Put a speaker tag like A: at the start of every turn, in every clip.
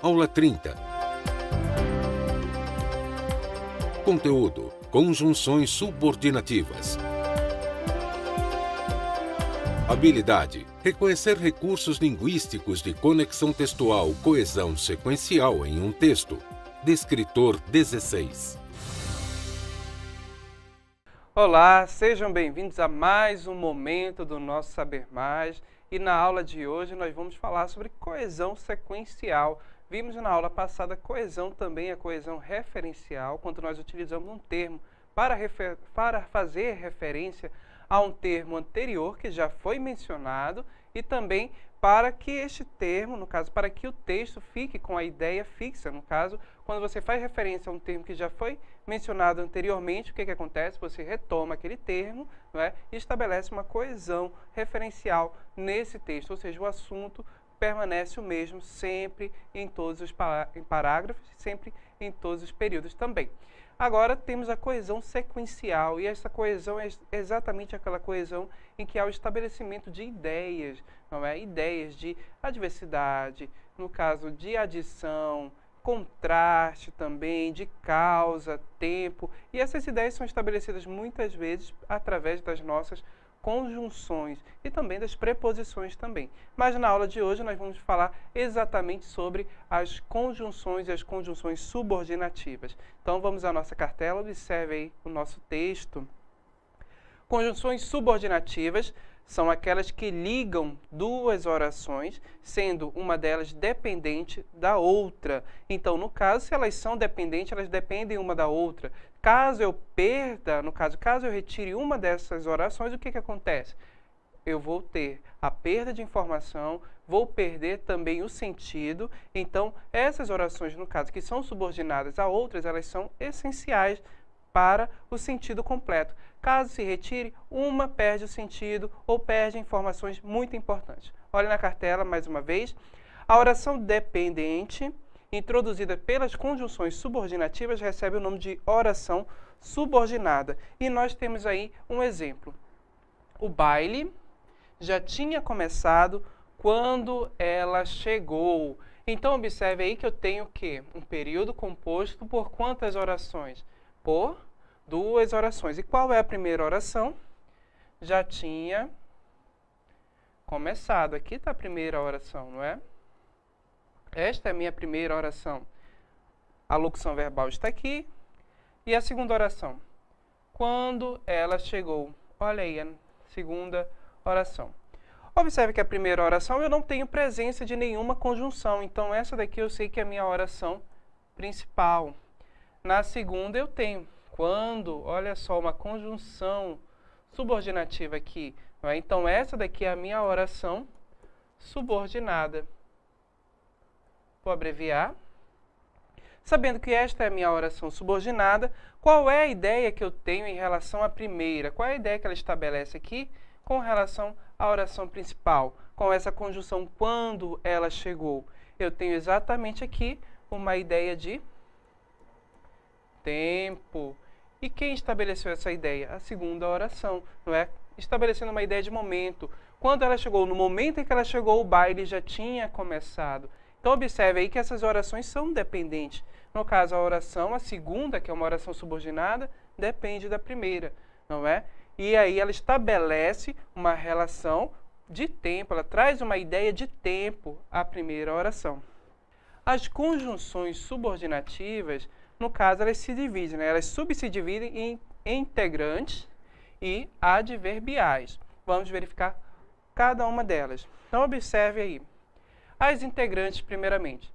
A: Aula 30. Conteúdo: conjunções subordinativas. Habilidade: reconhecer recursos linguísticos de conexão textual, coesão sequencial em um texto. Descritor 16.
B: Olá, sejam bem-vindos a mais um momento do nosso Saber Mais. E na aula de hoje nós vamos falar sobre coesão sequencial. Vimos na aula passada coesão também, a coesão referencial, quando nós utilizamos um termo para fazer referência a um termo anterior que já foi mencionado e também para que este termo, no caso, para que o texto fique com a ideia fixa. No caso, quando você faz referência a um termo que já foi mencionado anteriormente, o que acontece? Você retoma aquele termo, não é? E estabelece uma coesão referencial nesse texto, ou seja, o assunto permanece o mesmo sempre em todos os parágrafos, sempre em todos os períodos também. Agora temos a coesão sequencial, e essa coesão é exatamente aquela coesão em que há o estabelecimento de ideias, não é? Ideias de adversidade, no caso de adição, contraste também, de causa, tempo, e essas ideias são estabelecidas muitas vezes através das nossas conjunções e também das preposições também. Mas na aula de hoje nós vamos falar exatamente sobre as conjunções e as conjunções subordinativas. Então vamos à nossa cartela, observe aí o nosso texto. Conjunções subordinativas são aquelas que ligam duas orações, sendo uma delas dependente da outra. Então, no caso, se elas são dependentes, elas dependem uma da outra. Caso eu perda, no caso, caso eu retire uma dessas orações, o que acontece? Eu vou ter a perda de informação, vou perder também o sentido. Então, essas orações, no caso, que são subordinadas a outras, elas são essenciais para o sentido completo. Caso se retire, uma perde o sentido ou perde informações muito importantes. Olhe na cartela mais uma vez. A oração dependente, introduzida pelas conjunções subordinativas, recebe o nome de oração subordinada. E nós temos aí um exemplo. O baile já tinha começado quando ela chegou. Então, observe aí que eu tenho o quê? Um período composto por quantas orações? Por duas orações. E qual é a primeira oração? Já tinha começado. Aqui está a primeira oração, não é? Esta é a minha primeira oração. A locução verbal está aqui. E a segunda oração? Quando ela chegou. Olha aí a segunda oração. Observe que a primeira oração eu não tenho presença de nenhuma conjunção. Então, essa daqui eu sei que é a minha oração principal. Na segunda eu tenho quando, olha só, uma conjunção subordinativa aqui. Não é? Então, essa daqui é a minha oração subordinada. Vou abreviar. Sabendo que esta é a minha oração subordinada, qual é a ideia que eu tenho em relação à primeira? Qual é a ideia que ela estabelece aqui com relação à oração principal? Com essa conjunção quando ela chegou? Eu tenho exatamente aqui uma ideia de tempo. E quem estabeleceu essa ideia? A segunda oração, não é? Estabelecendo uma ideia de momento. Quando ela chegou, no momento em que ela chegou, o baile já tinha começado. Então, observe aí que essas orações são dependentes. No caso, a oração, a segunda, que é uma oração subordinada, depende da primeira, não é? E aí ela estabelece uma relação de tempo, ela traz uma ideia de tempo à primeira oração. As conjunções subordinativas, no caso, elas se dividem, né? Elas subdividem em integrantes e adverbiais. Vamos verificar cada uma delas. Então, observe aí. As integrantes, primeiramente,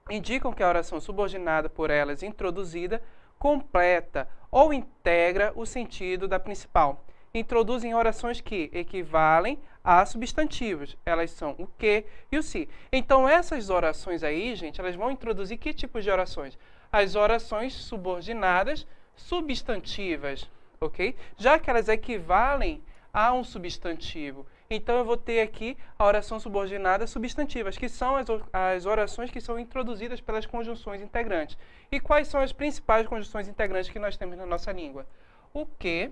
B: indicam que a oração subordinada por elas introduzida completa ou integra o sentido da principal. Introduzem orações que equivalem a substantivos. Elas são o que e o se. Então, essas orações aí, gente, elas vão introduzir que tipos de orações? As orações subordinadas substantivas, ok? Já que elas equivalem a um substantivo. Então, eu vou ter aqui a oração subordinada substantivas, que são as orações que são introduzidas pelas conjunções integrantes. E quais são as principais conjunções integrantes que nós temos na nossa língua? O que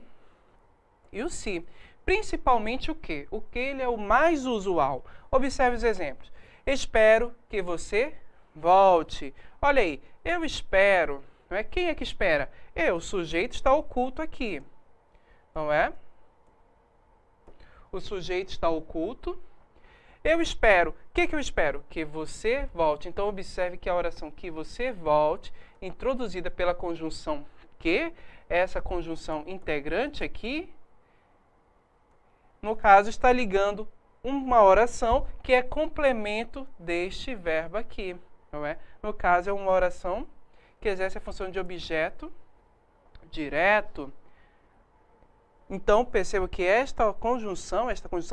B: e o se. Principalmente o que? O que ele é o mais usual. Observe os exemplos. Espero que você volte. Olha aí, eu espero, não é? Quem é que espera? Eu, o sujeito está oculto aqui, não é? O sujeito está oculto. Eu espero. O que eu espero? Que você volte. Então, observe que a oração que você volte, introduzida pela conjunção que, essa conjunção integrante aqui, no caso, está ligando uma oração que é complemento deste verbo aqui, não é? No caso, é uma oração que exerce a função de objeto direto. Então, perceba que esta conjunção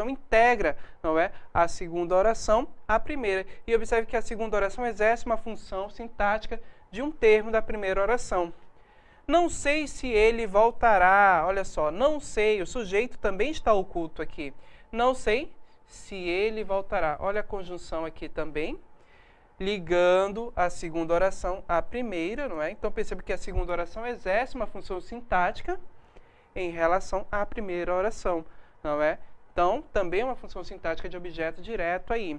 B: integra, não é, a segunda oração à primeira. E observe que a segunda oração exerce uma função sintática de um termo da primeira oração. Não sei se ele voltará. Olha só, não sei, o sujeito também está oculto aqui. Não sei se ele voltará. Olha a conjunção aqui também, ligando a segunda oração à primeira, não é? Então, perceba que a segunda oração exerce uma função sintática em relação à primeira oração, não é? Então, também é uma função sintática de objeto direto aí.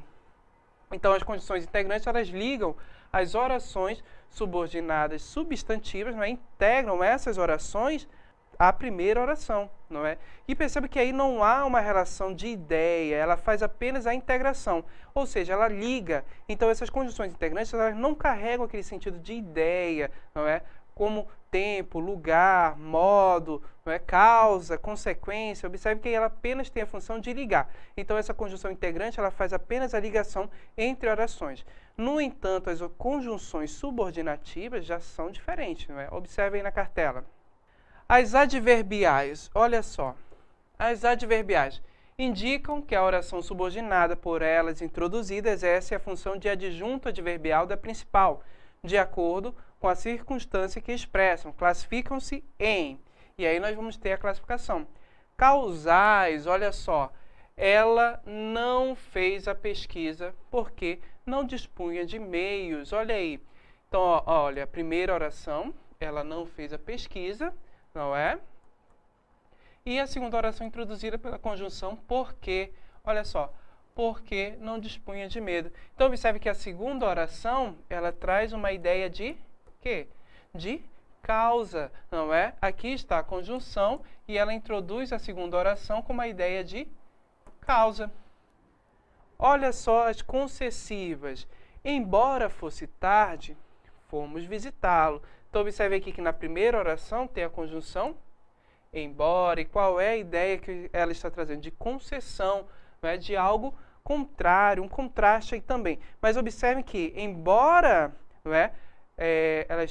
B: Então, as conjunções integrantes, elas ligam as orações subordinadas substantivas, não é? Integram essas orações à primeira oração, não é? E perceba que aí não há uma relação de ideia, ela faz apenas a integração, ou seja, ela liga. Então, essas conjunções integrantes, elas não carregam aquele sentido de ideia, não é? Como tempo, lugar, modo, não é? Causa, consequência. Observe que ela apenas tem a função de ligar. Então, essa conjunção integrante, ela faz apenas a ligação entre orações. No entanto, as conjunções subordinativas já são diferentes, não é? Observe aí na cartela. As adverbiais, olha só. As adverbiais indicam que a oração subordinada por elas introduzida exerce a função de adjunto adverbial da principal, de acordo com a circunstância que expressam, classificam-se em. E aí nós vamos ter a classificação. Causais, olha só, ela não fez a pesquisa porque não dispunha de meios. Olha aí. Então, ó, olha, a primeira oração, ela não fez a pesquisa, não é? E a segunda oração introduzida pela conjunção porque, olha só, porque não dispunha de medo. Então, observe que a segunda oração, ela traz uma ideia de quê? De causa, não é? Aqui está a conjunção e ela introduz a segunda oração com uma ideia de causa. Olha só as concessivas. Embora fosse tarde, fomos visitá-lo. Então, observe aqui que na primeira oração tem a conjunção embora. E qual é a ideia que ela está trazendo? De concessão, não é? De algo contrário, um contraste aí também. Mas observe que, embora, não é, ela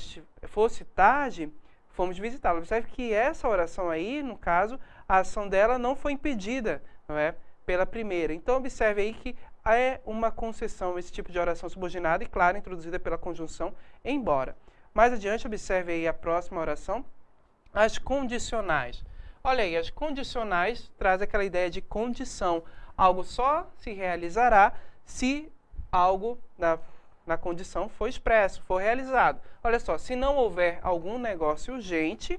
B: fosse tarde, fomos visitá-la. Observe que essa oração aí, no caso, a ação dela não foi impedida, não é, pela primeira. Então, observe aí que é uma concessão, esse tipo de oração subordinada e, claro, introduzida pela conjunção embora. Mais adiante, observe aí a próxima oração, as condicionais. Olha aí, as condicionais trazem aquela ideia de condição. Algo só se realizará se algo na condição for expresso, for realizado. Olha só, se não houver algum negócio urgente,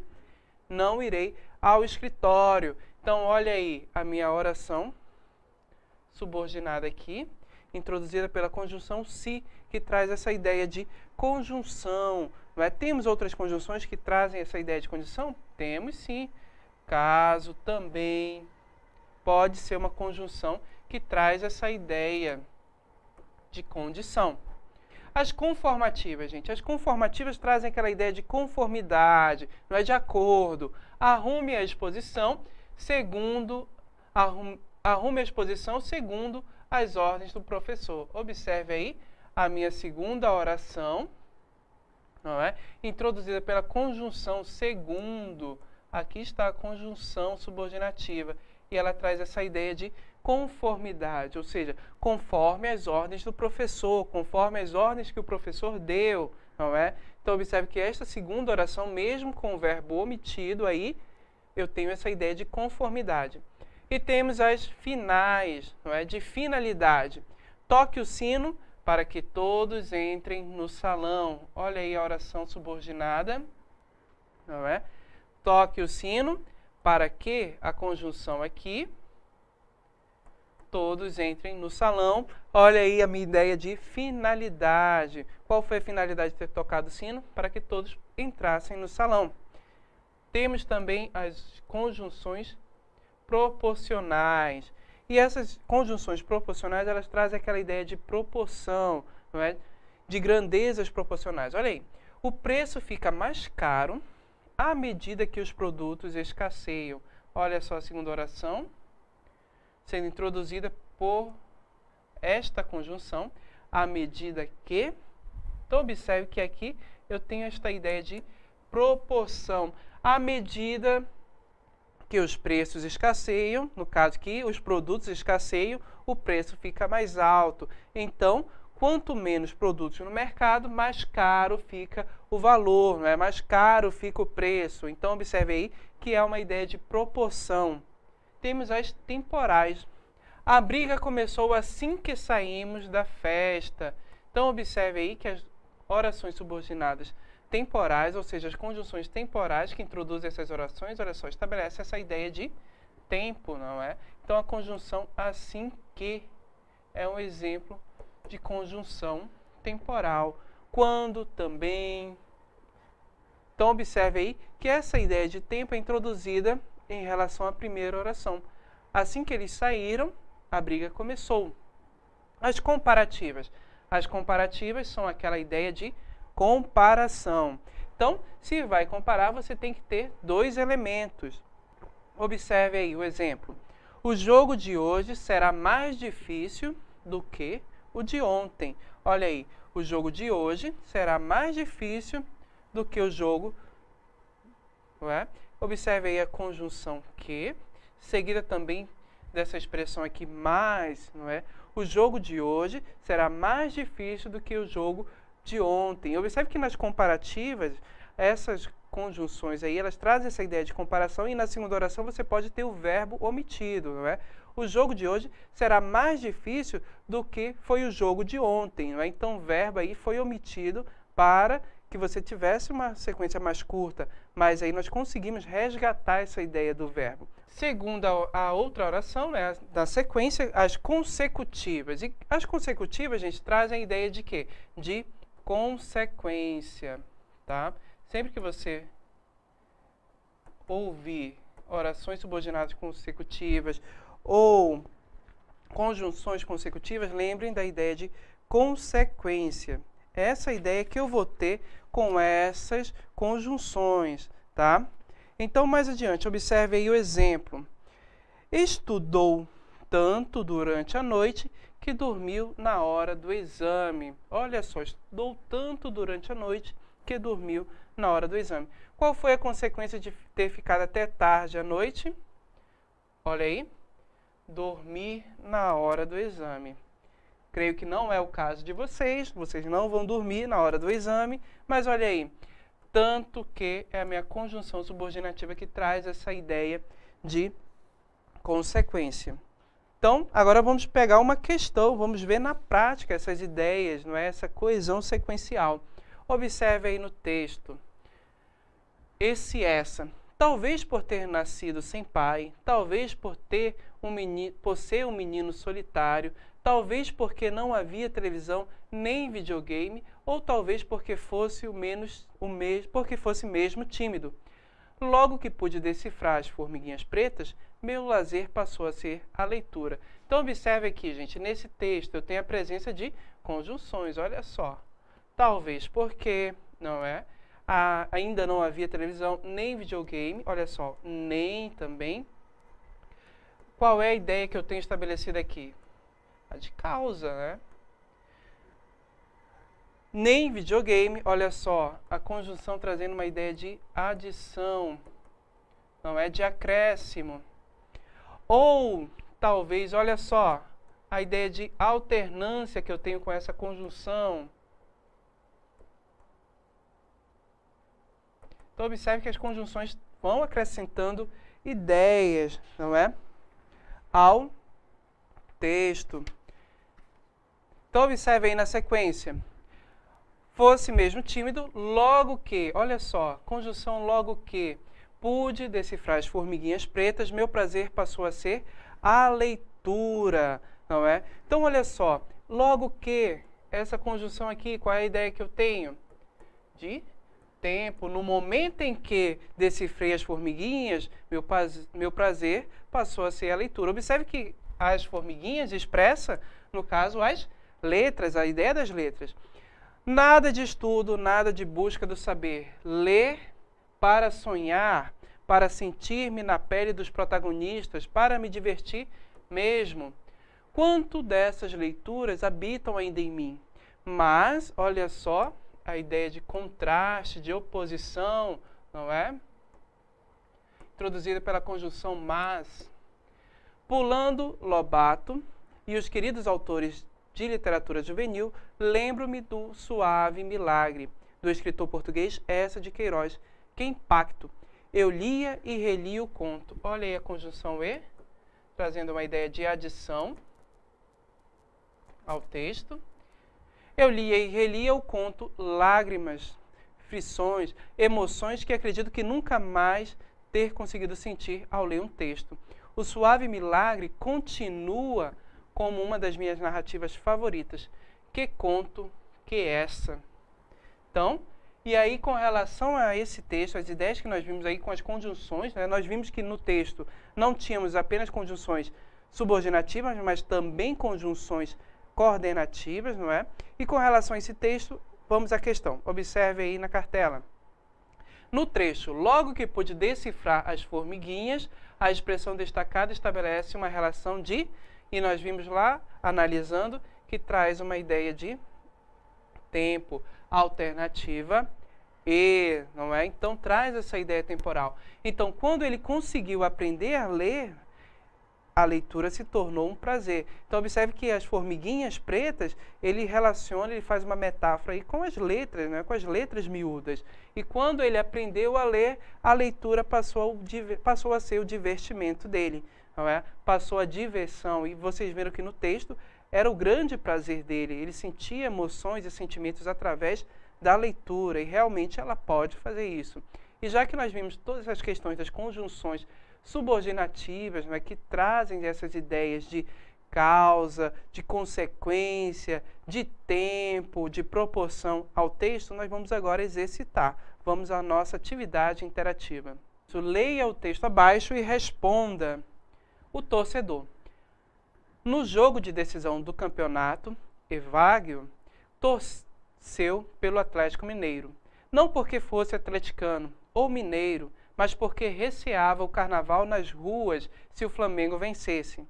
B: não irei ao escritório. Então, olha aí a minha oração subordinada aqui, introduzida pela conjunção se, que traz essa ideia de conjunção. Não é? Temos outras conjunções que trazem essa ideia de condição? Temos sim. Caso também pode ser uma conjunção que traz essa ideia de condição. As conformativas, gente. As conformativas trazem aquela ideia de conformidade, não é, de acordo. Arrume a exposição segundo as ordens do professor. Observe aí a minha segunda oração, não é? Introduzida pela conjunção segundo. Aqui está a conjunção subordinativa e ela traz essa ideia de conformidade, ou seja, conforme as ordens do professor, conforme as ordens que o professor deu, não é? Então, observe que esta segunda oração, mesmo com o verbo omitido aí, eu tenho essa ideia de conformidade. E temos as finais, não é? De finalidade. Toque o sino para que todos entrem no salão. Olha aí a oração subordinada, não é? Toque o sino para que, a conjunção aqui, todos entrem no salão. Olha aí a minha ideia de finalidade. Qual foi a finalidade de ter tocado o sino? Para que todos entrassem no salão. Temos também as conjunções proporcionais. E essas conjunções proporcionais, elas trazem aquela ideia de proporção, não é? De grandezas proporcionais. Olha aí, o preço fica mais caro à medida que os produtos escasseiam. Olha só a segunda oração, sendo introduzida por esta conjunção, à medida que... Então, observe que aqui eu tenho esta ideia de proporção. À medida que os preços escasseiam, no caso que os produtos escasseiam, o preço fica mais alto. Então, quanto menos produtos no mercado, mais caro fica o valor, não é? Mais caro fica o preço. Então, observe aí que é uma ideia de proporção. Temos as temporais. A briga começou assim que saímos da festa. Então, observe aí que as orações subordinadas temporais, ou seja, as conjunções temporais que introduzem essas orações, olha só, estabelece essa ideia de tempo, não é? Então, a conjunção assim que é um exemplo de conjunção temporal. Quando também. Então, observe aí que essa ideia de tempo é introduzida em relação à primeira oração. Assim que eles saíram, a briga começou. As comparativas. As comparativas são aquela ideia de comparação. Então, se vai comparar, você tem que ter dois elementos. Observe aí o exemplo. O jogo de hoje será mais difícil do que o de ontem. Olha aí, o jogo de hoje será mais difícil do que o jogo, não é? Observe aí a conjunção que, seguida também dessa expressão aqui mais, não é? O jogo de hoje será mais difícil do que o jogo de ontem. Observe que nas comparativas, essas conjunções aí, elas trazem essa ideia de comparação e na segunda oração você pode ter o verbo omitido, não é? O jogo de hoje será mais difícil do que foi o jogo de ontem, não é? Então o verbo aí foi omitido para que você tivesse uma sequência mais curta, mas aí nós conseguimos resgatar essa ideia do verbo. Segundo a outra oração, né, da sequência, as consecutivas. E as consecutivas, gente, trazem a ideia de quê? De consequência, tá? Sempre que você ouvir orações subordinadas consecutivas ou conjunções consecutivas, lembrem da ideia de consequência. Essa ideia que eu vou ter com essas conjunções, tá? Então, mais adiante, observe aí o exemplo. Estudou tanto durante a noite que dormiu na hora do exame. Olha só, estudou tanto durante a noite que dormiu na hora do exame. Qual foi a consequência de ter ficado até tarde à noite? Olha aí, dormir na hora do exame. Creio que não é o caso de vocês não vão dormir na hora do exame, mas olha aí, tanto que é a minha conjunção subordinativa que traz essa ideia de consequência. Então, agora vamos pegar uma questão, vamos ver na prática essas ideias, não é? Essa coesão sequencial. Observe aí no texto. Essa. Talvez por ter nascido sem pai, talvez por ser um menino solitário, talvez porque não havia televisão nem videogame, ou talvez porque fosse mesmo tímido. Logo que pude decifrar as formiguinhas pretas, meu lazer passou a ser a leitura. Então, observe aqui, gente, nesse texto eu tenho a presença de conjunções, olha só. Talvez porque, não é? Ainda não havia televisão nem videogame, olha só, nem também. Qual é a ideia que eu tenho estabelecida aqui? A de causa, né? Nem videogame, olha só, a conjunção trazendo uma ideia de adição, não é de acréscimo. Ou, talvez, olha só, a ideia de alternância que eu tenho com essa conjunção. Então, observe que as conjunções vão acrescentando ideias, não é? Ao texto. Então, observe aí na sequência. Fosse mesmo tímido, logo que, olha só, conjunção logo que, pude decifrar as formiguinhas pretas, meu prazer passou a ser a leitura. leitura, não é? Então, olha só, logo que essa conjunção aqui, qual é a ideia que eu tenho? De tempo. No momento em que decifrei as formiguinhas, meu prazer passou a ser a leitura. Observe que as formiguinhas expressa, no caso, as letras, a ideia das letras. Nada de estudo, nada de busca do saber. Ler para sonhar, para sentir-me na pele dos protagonistas, para me divertir mesmo. Quanto dessas leituras habitam ainda em mim? Mas, olha só, a ideia de contraste, de oposição, não é? Introduzida pela conjunção mas. Pulando Lobato e os queridos autores de literatura juvenil, lembro-me do Suave Milagre, do escritor português Eça de Queiroz. Que impacto! Eu lia e relia o conto. Olha aí a conjunção E, trazendo uma ideia de adição ao texto. Eu lia e relia o conto Lágrimas, frições, emoções que acredito que nunca mais ter conseguido sentir ao ler um texto. O Suave Milagre continua como uma das minhas narrativas favoritas. Que conto que essa! Então, e aí com relação a esse texto, as ideias que nós vimos aí com as conjunções, né, nós vimos que no texto não tínhamos apenas conjunções subordinativas, mas também conjunções coordenativas, não é? E com relação a esse texto, vamos à questão. Observe aí na cartela. No trecho, logo que pude decifrar as formiguinhas, a expressão destacada estabelece uma relação de, e nós vimos lá, analisando, que traz uma ideia de tempo, alternativa e, não é? Então, traz essa ideia temporal. Então, quando ele conseguiu aprender a ler, a leitura se tornou um prazer. Então, observe que as formiguinhas pretas, ele relaciona, ele faz uma metáfora aí com as letras, né? Com as letras miúdas. E quando ele aprendeu a ler, a leitura passou a ser o divertimento dele, não é? Passou a diversão. E vocês viram que no texto era o grande prazer dele. Ele sentia emoções e sentimentos através da leitura. E realmente ela pode fazer isso. E já que nós vimos todas as questões das conjunções subordinativas, né, que trazem essas ideias de causa, de consequência, de tempo, de proporção ao texto, nós vamos agora exercitar. Vamos à nossa atividade interativa. Leia o texto abaixo e responda. O torcedor. No jogo de decisão do campeonato, Evagrio torceu pelo Atlético Mineiro. Não porque fosse atleticano ou mineiro, mas porque receava o carnaval nas ruas se o Flamengo vencesse.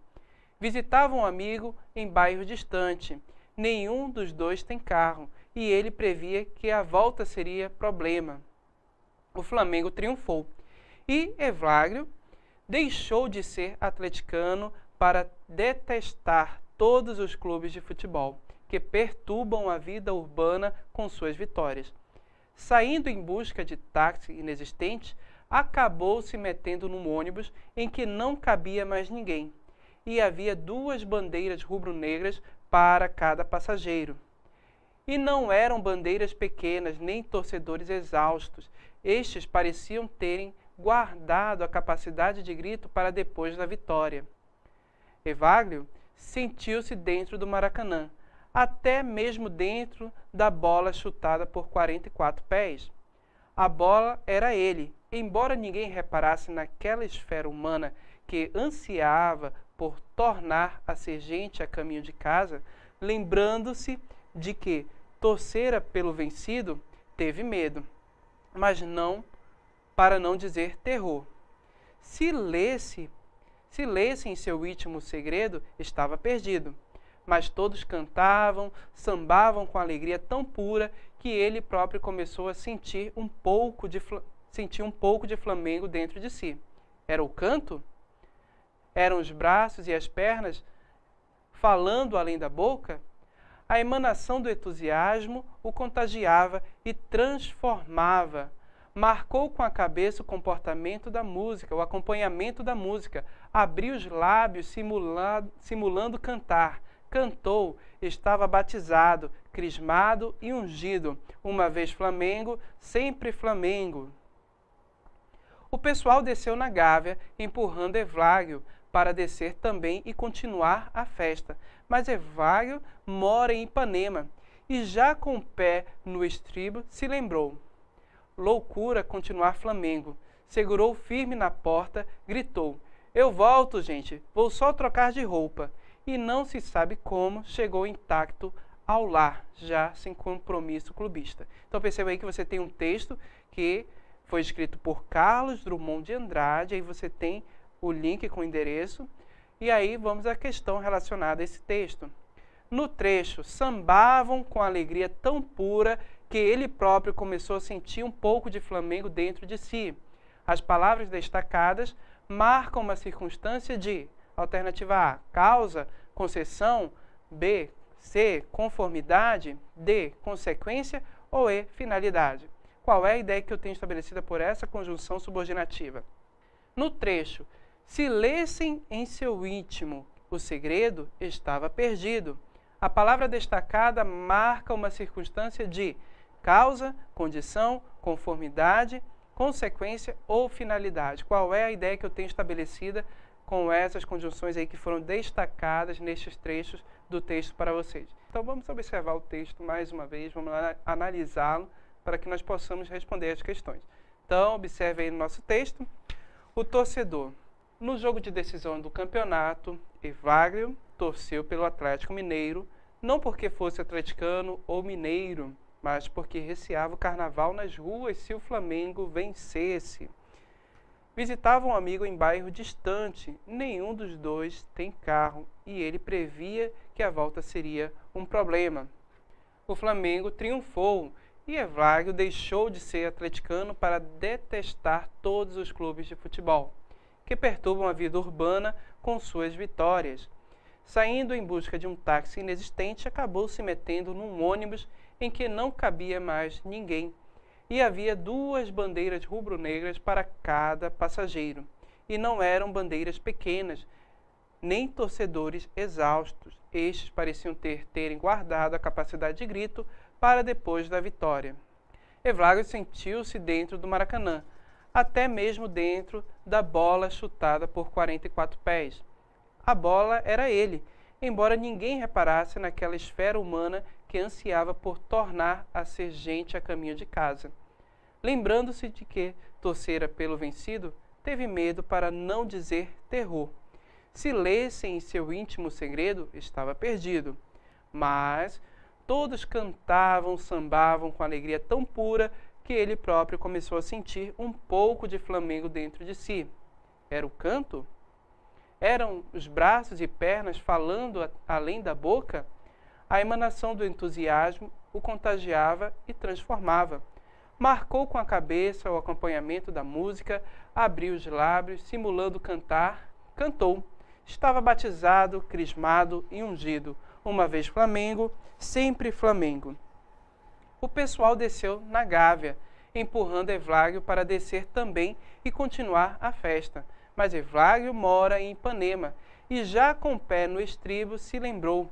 B: Visitava um amigo em bairro distante. Nenhum dos dois tem carro, e ele previa que a volta seria problema. O Flamengo triunfou, e Evagrio deixou de ser atleticano para detestar todos os clubes de futebol, que perturbam a vida urbana com suas vitórias. Saindo em busca de táxi inexistente, acabou se metendo num ônibus em que não cabia mais ninguém, e havia 2 bandeiras rubro-negras para cada passageiro. E não eram bandeiras pequenas, nem torcedores exaustos. Estes pareciam terem guardado a capacidade de grito para depois da vitória. Evagrio sentiu-se dentro do Maracanã, até mesmo dentro da bola chutada por 44 pés. A bola era ele, embora ninguém reparasse naquela esfera humana que ansiava por tornar a ser gente a caminho de casa, lembrando-se de que torcera pelo vencido, teve medo, mas não, para não dizer terror. Se lesse em seu íntimo segredo, estava perdido. Mas todos cantavam, sambavam com alegria tão pura que ele próprio começou a sentir um pouco de Flamengo dentro de si. Era o canto? Eram os braços e as pernas falando além da boca? A emanação do entusiasmo o contagiava e transformava. Marcou com a cabeça o comportamento da música, o acompanhamento da música. Abriu os lábios simulando cantar. Cantou, estava batizado, crismado e ungido. Uma vez Flamengo, sempre Flamengo. O pessoal desceu na Gávea, empurrando Evagrio para descer também e continuar a festa. Mas Evagrio mora em Ipanema e já com o pé no estribo se lembrou. Loucura continuar Flamengo. Segurou firme na porta, gritou: "Eu volto, gente, vou só trocar de roupa." E não se sabe como chegou intacto ao lar, já sem compromisso clubista. Então perceba aí que você tem um texto que foi escrito por Carlos Drummond de Andrade, aí você tem o link com o endereço, e aí vamos à questão relacionada a esse texto. No trecho, sambavam com alegria tão pura que ele próprio começou a sentir um pouco de Flamengo dentro de si. As palavras destacadas marcam uma circunstância de: alternativa A, causa, concessão; B, C, conformidade; D, consequência; ou E, finalidade. Qual é a ideia que eu tenho estabelecida por essa conjunção subordinativa? No trecho, se lessem em seu íntimo o segredo, estava perdido. A palavra destacada marca uma circunstância de causa, condição, conformidade, consequência ou finalidade. Qual é a ideia que eu tenho estabelecida com essas conjunções aí que foram destacadas nestes trechos do texto para vocês? Então vamos observar o texto mais uma vez, vamos analisá-lo para que nós possamos responder as questões. Então observe aí no nosso texto, o torcedor. No jogo de decisão do campeonato, Evagrio torceu pelo Atlético Mineiro, não porque fosse atleticano ou mineiro, mas porque receava o carnaval nas ruas se o Flamengo vencesse. Visitava um amigo em bairro distante, nenhum dos dois tem carro e ele previa que a volta seria um problema. O Flamengo triunfou e Evagrio deixou de ser atleticano para detestar todos os clubes de futebol, que perturbam a vida urbana com suas vitórias. Saindo em busca de um táxi inexistente, acabou se metendo num ônibus em que não cabia mais ninguém, e havia 2 bandeiras rubro-negras para cada passageiro, e não eram bandeiras pequenas, nem torcedores exaustos. Estes pareciam terem guardado a capacidade de grito para depois da vitória. Evagrio sentiu-se dentro do Maracanã, até mesmo dentro da bola chutada por 44 pés. A bola era ele, embora ninguém reparasse naquela esfera humana que ansiava por tornar a ser gente a caminho de casa. Lembrando-se de que torcera pelo vencido, teve medo para não dizer terror. Se lessem em seu íntimo segredo, estava perdido. Mas todos cantavam, sambavam com alegria tão pura que ele próprio começou a sentir um pouco de Flamengo dentro de si. Era o canto? Eram os braços e pernas falando além da boca? A emanação do entusiasmo o contagiava e transformava. Marcou com a cabeça o acompanhamento da música, abriu os lábios, simulando cantar, cantou. Estava batizado, crismado e ungido. Uma vez Flamengo, sempre Flamengo. O pessoal desceu na Gávea, empurrando Evagrio para descer também e continuar a festa. Mas Evagrio mora em Ipanema e já com o pé no estribo se lembrou.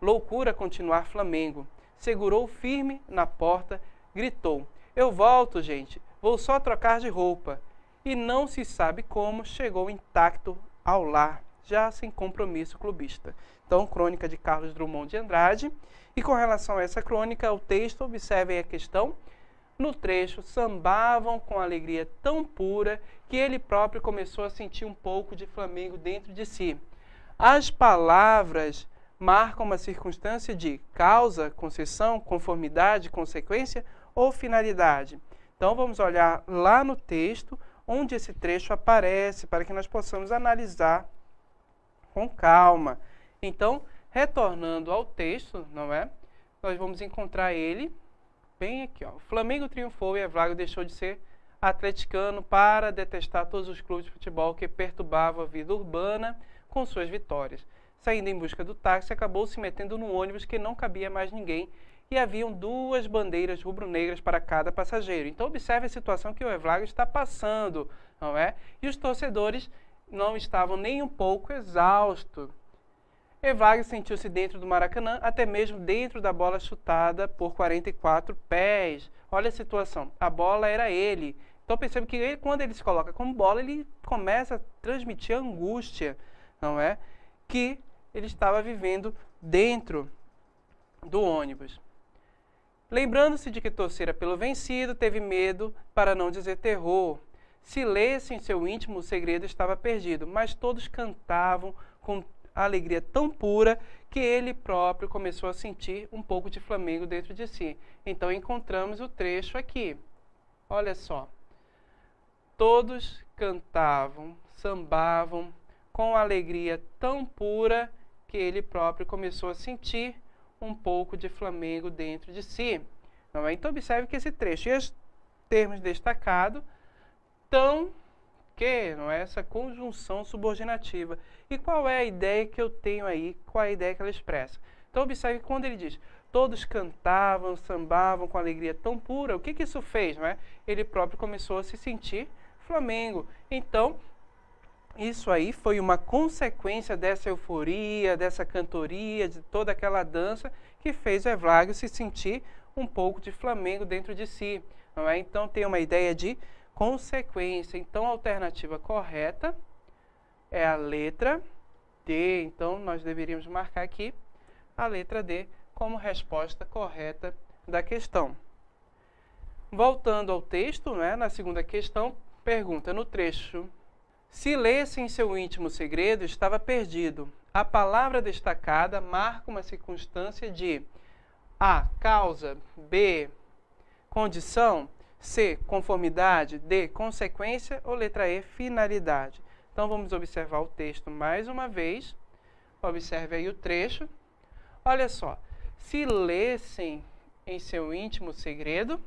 B: Loucura continuar Flamengo. Segurou firme na porta, gritou: "Eu volto, gente, vou só trocar de roupa." E não se sabe como chegou intacto ao lar, já sem compromisso clubista. Então, crônica de Carlos Drummond de Andrade. E com relação a essa crônica, o texto, observem a questão. No trecho, sambavam com alegria tão pura que ele próprio começou a sentir um pouco de Flamengo dentro de si. As palavras marcam uma circunstância de causa, concessão, conformidade, consequência ou finalidade. Então, vamos olhar lá no texto, onde esse trecho aparece, para que nós possamos analisar com calma. Então, retornando ao texto, não é? Nós vamos encontrar ele bem aqui, ó. O Flamengo triunfou e Evagrio deixou de ser atleticano para detestar todos os clubes de futebol que perturbavam a vida urbana com suas vitórias. Saindo em busca do táxi, acabou se metendo num ônibus que não cabia mais ninguém e haviam 2 bandeiras rubro-negras para cada passageiro. Então observe a situação que o Evagrio está passando, não é? E os torcedores não estavam nem um pouco exaustos. Evagrio sentiu-se dentro do Maracanã, até mesmo dentro da bola chutada por 44 pés. Olha a situação, a bola era ele. Então percebe que quando ele se coloca como bola, ele começa a transmitir angústia, não é? Que ele estava vivendo dentro do ônibus. Lembrando-se de que torcera pelo vencido, teve medo, para não dizer terror. Se lesse em seu íntimo, o segredo estava perdido, mas todos cantavam com alegria tão pura que ele próprio começou a sentir um pouco de Flamengo dentro de si. Então encontramos o trecho aqui. Olha só. Todos cantavam, sambavam com alegria tão pura que ele próprio começou a sentir um pouco de Flamengo dentro de si. Não é? Então observe que esse trecho e os termos destacados estão que não é essa conjunção subordinativa. E qual é a ideia que eu tenho aí? Qual é a ideia que ela expressa? Então observe que quando ele diz todos cantavam, sambavam com alegria tão pura, o que isso fez? Não é? Ele próprio começou a se sentir Flamengo. Então isso aí foi uma consequência dessa euforia, dessa cantoria, de toda aquela dança que fez o Evlagio se sentir um pouco de Flamengo dentro de si. Não é? Então tem uma ideia de consequência. Então a alternativa correta é a letra D. Então nós deveríamos marcar aqui a letra D como resposta correta da questão. Voltando ao texto, né, na segunda questão, pergunta no trecho: se lesse em seu íntimo segredo, estava perdido. A palavra destacada marca uma circunstância de A, causa, B, condição, C, conformidade, D, consequência ou letra E, finalidade. Então vamos observar o texto mais uma vez. Observe aí o trecho. Olha só, se lessem em seu íntimo segredo,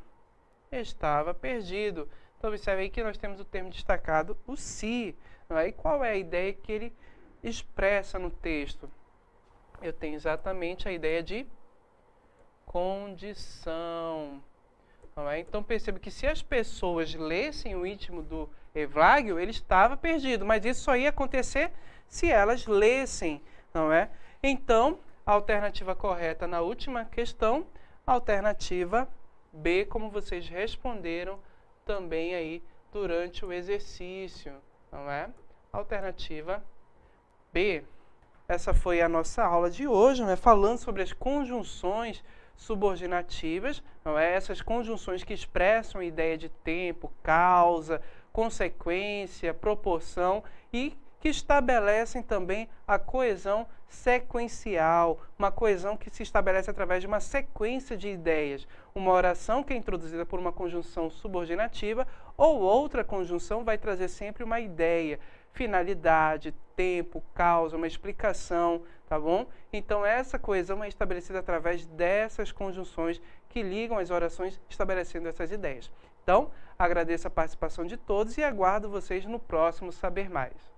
B: estava perdido. Então observe aí que nós temos o termo destacado, o se. E qual é a ideia que ele expressa no texto? Eu tenho exatamente a ideia de condição. Então perceba que se as pessoas lessem o íntimo do Evlagio, ele estava perdido, mas isso só ia acontecer se elas lessem, não é? Então, a alternativa correta na última questão, a alternativa B, como vocês responderam também aí durante o exercício, não é? Alternativa B. Essa foi a nossa aula de hoje, não é? Falando sobre as conjunções subordinativas, não é? Essas conjunções que expressam a ideia de tempo, causa, consequência, proporção e que estabelecem também a coesão sequencial, uma coesão que se estabelece através de uma sequência de ideias. Uma oração que é introduzida por uma conjunção subordinativa ou outra conjunção vai trazer sempre uma ideia, finalidade, tempo, causa, uma explicação, tá bom? Então essa coesão é estabelecida através dessas conjunções que ligam as orações estabelecendo essas ideias. Então, agradeço a participação de todos e aguardo vocês no próximo Saber Mais.